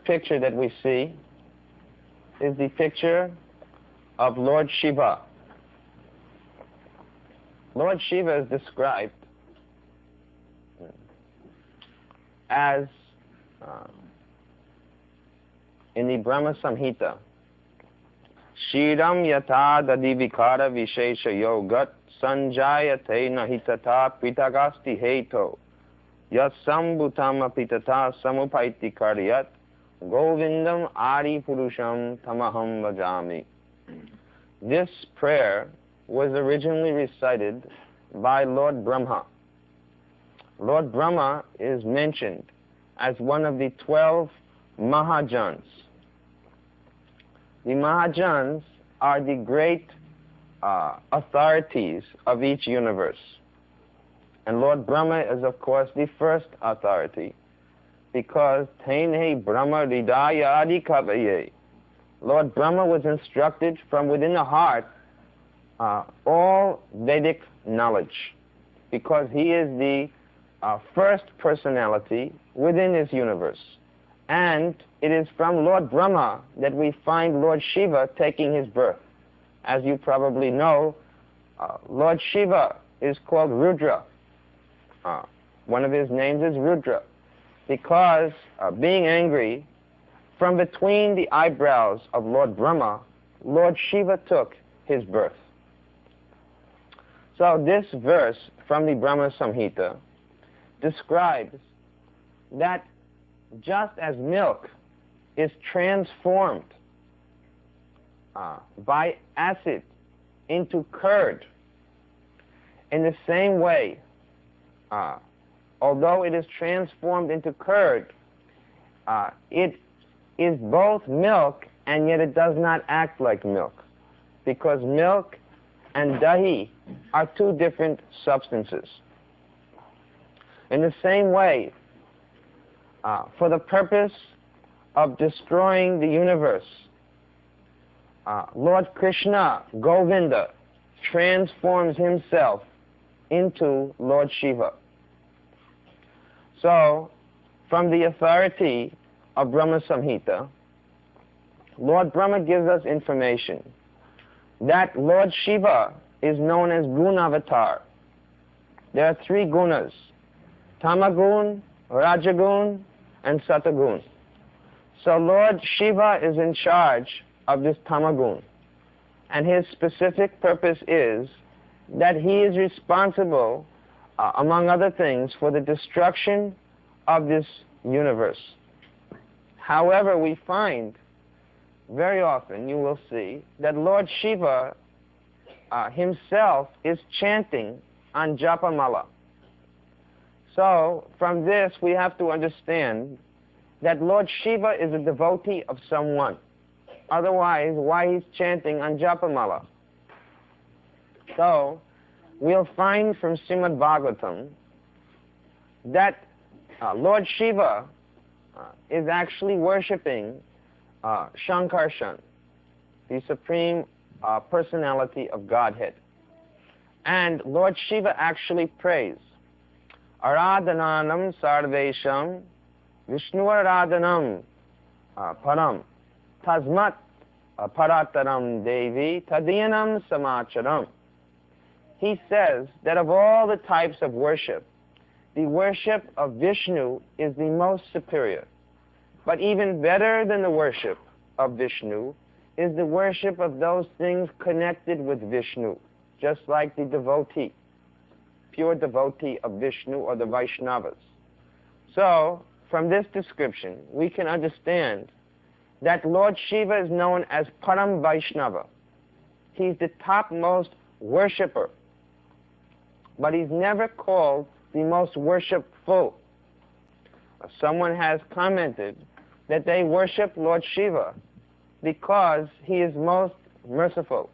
Picture that we see is the picture of Lord Shiva. Lord Shiva is described as in the Brahma Samhita, Shiram yata dadivikara vishesha yogat sanjayate nahitata pitagasti heto yatsambutama pitata samupaiti karyat Govindam Adi Purusham Tamaham Vajami. This prayer was originally recited by Lord Brahma. Lord Brahma is mentioned as one of the 12 Mahajans. The Mahajans are the great authorities of each universe. And Lord Brahma is, of course, the first authority, because Tainhe Brahma Ridaya Adi Kavaye. Lord Brahma was instructed from within the heart all Vedic knowledge, because he is the first personality within this universe. And it is from Lord Brahma that we find Lord Shiva taking his birth. As you probably know, Lord Shiva is called Rudra. One of his names is Rudra, because being angry, from between the eyebrows of Lord Brahma, Lord Shiva took his birth. So this verse from the Brahma Samhita describes that just as milk is transformed by acid into curd, in the same way, although it is transformed into curd, it is both milk, and yet it does not act like milk, because milk and dahi are two different substances. In the same way, for the purpose of destroying the universe, Lord Krsna, Govinda, transforms himself into Lord Shiva. So, from the authority of Brahma Samhita, Lord Brahma gives us information that Lord Shiva is known as Gunavatar. There are three gunas: Tamagun, Rajagun, and Satagun. So Lord Shiva is in charge of this Tamagun, and his specific purpose is that he is responsible, among other things, for the destruction of this universe. However, we find very often, you will see, that Lord Shiva himself is chanting on Japamala. So, from this we have to understand that Lord Shiva is a devotee of someone. Otherwise, why he's chanting on Japamala? So, we'll find from Srimad Bhagavatam that Lord Shiva is actually worshipping Shankarshan, the Supreme Personality of Godhead. And Lord Shiva actually prays, Aradhananam Sarvesham Vishnu Aradhanam Param Tasmat Parataram Devi Tadiyanam Samacharam. He says that of all the types of worship, the worship of Vishnu is the most superior. But even better than the worship of Vishnu is the worship of those things connected with Vishnu, just like the devotee, pure devotee of Vishnu, or the Vaishnavas. So, from this description, we can understand that Lord Shiva is known as Param Vaishnava. He's the topmost worshipper, but he's never called the most worshipful. Someone has commented that they worship Lord Shiva because he is most merciful.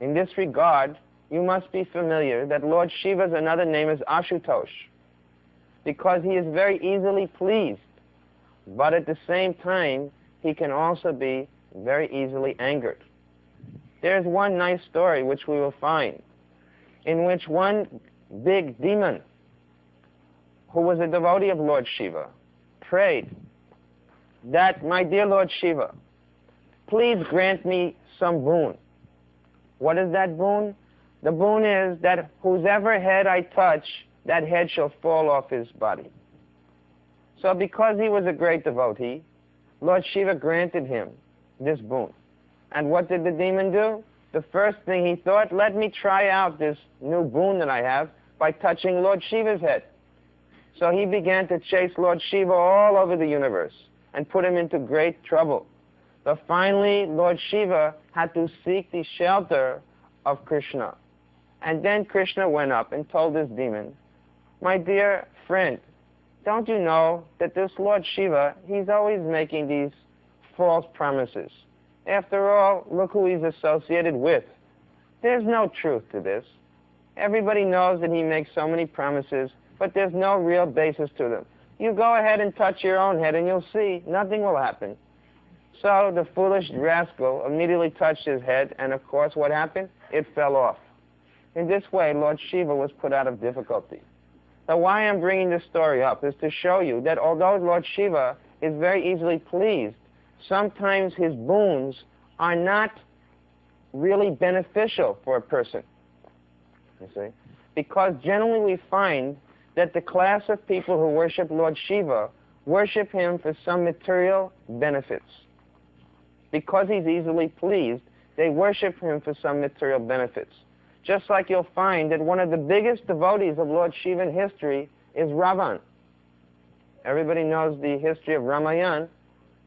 In this regard, you must be familiar that Lord Shiva's another name is Ashutosh, because he is very easily pleased, but at the same time, he can also be very easily angered. There's one nice story which we will find, in which one big demon, who was a devotee of Lord Shiva, prayed that, my dear Lord Shiva, please grant me some boon. What is that boon? The boon is that whosever head I touch, that head shall fall off his body. So because he was a great devotee, Lord Shiva granted him this boon. And what did the demon do? The first thing he thought, let me try out this new boon that I have by touching Lord Shiva's head. So he began to chase Lord Shiva all over the universe and put him into great trouble. But finally, Lord Shiva had to seek the shelter of Krishna. And then Krishna went up and told this demon, my dear friend, don't you know that this Lord Shiva, he's always making these false promises. After all, look who he's associated with. There's no truth to this. Everybody knows that he makes so many promises, but there's no real basis to them. You go ahead and touch your own head and you'll see nothing will happen. So the foolish rascal immediately touched his head, and of course what happened? It fell off. In this way, Lord Shiva was put out of difficulty. Now, why I'm bringing this story up is to show you that although Lord Shiva is very easily pleased, sometimes his boons are not really beneficial for a person. You see? Because generally we find that the class of people who worship Lord Shiva worship him for some material benefits. Because he's easily pleased, they worship him for some material benefits. Just like you'll find that one of the biggest devotees of Lord Shiva in history is Ravan. Everybody knows the history of Ramayana.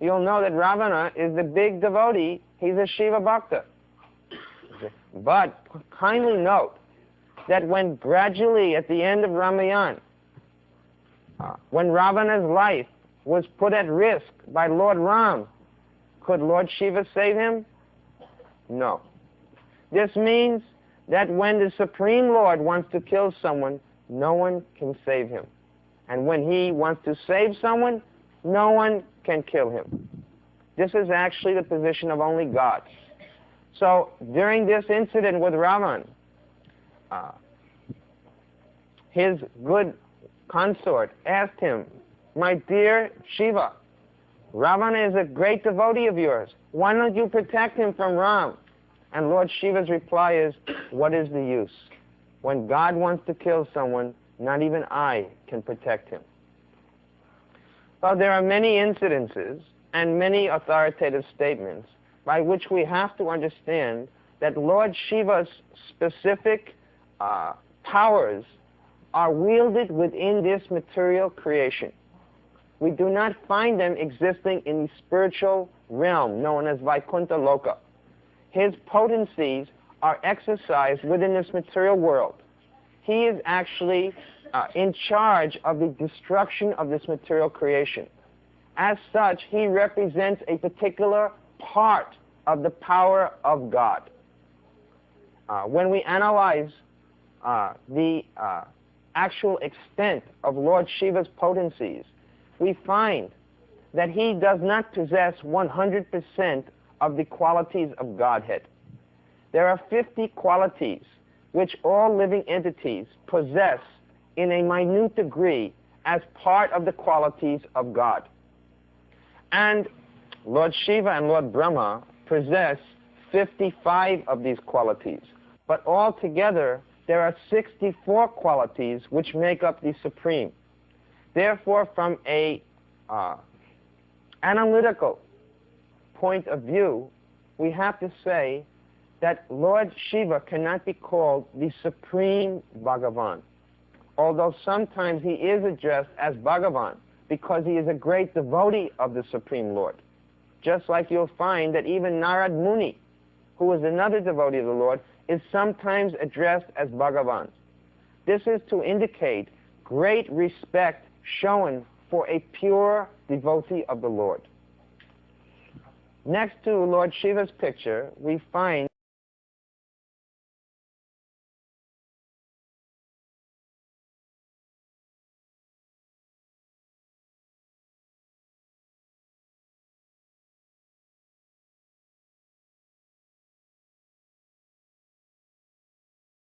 You'll know that Ravana is the big devotee. He's a Shiva Bhakta. But kindly note that when gradually at the end of Ramayana, when Ravana's life was put at risk by Lord Ram, could Lord Shiva save him? No. This means that when the Supreme Lord wants to kill someone, no one can save him. And when he wants to save someone, no one can kill him. This is actually the position of only God. So during this incident with Ravan, his good consort asked him, my dear Shiva, Ravana is a great devotee of yours. Why don't you protect him from Ram? And Lord Shiva's reply is, what is the use? When God wants to kill someone, not even I can protect him. Well, there are many incidences and many authoritative statements by which we have to understand that Lord Shiva's specific powers are wielded within this material creation. We do not find them existing in the spiritual realm known as Vaikuntha Loka. His potencies are exercised within this material world. He is actually in charge of the destruction of this material creation. As such, he represents a particular part of the power of God. When we analyze the actual extent of Lord Shiva's potencies, we find that he does not possess 100% of the qualities of Godhead. There are 50 qualities which all living entities possess in a minute degree as part of the qualities of God. And Lord Shiva and Lord Brahma possess 55 of these qualities. But altogether, there are 64 qualities which make up the Supreme. Therefore, from a analytical point of view, we have to say that Lord Shiva cannot be called the Supreme Bhagavan. Although sometimes he is addressed as Bhagavan, because he is a great devotee of the Supreme Lord. Just like you'll find that even Narad Muni, who is another devotee of the Lord, is sometimes addressed as Bhagavan. This is to indicate great respect shown for a pure devotee of the Lord. Next to Lord Shiva's picture, we find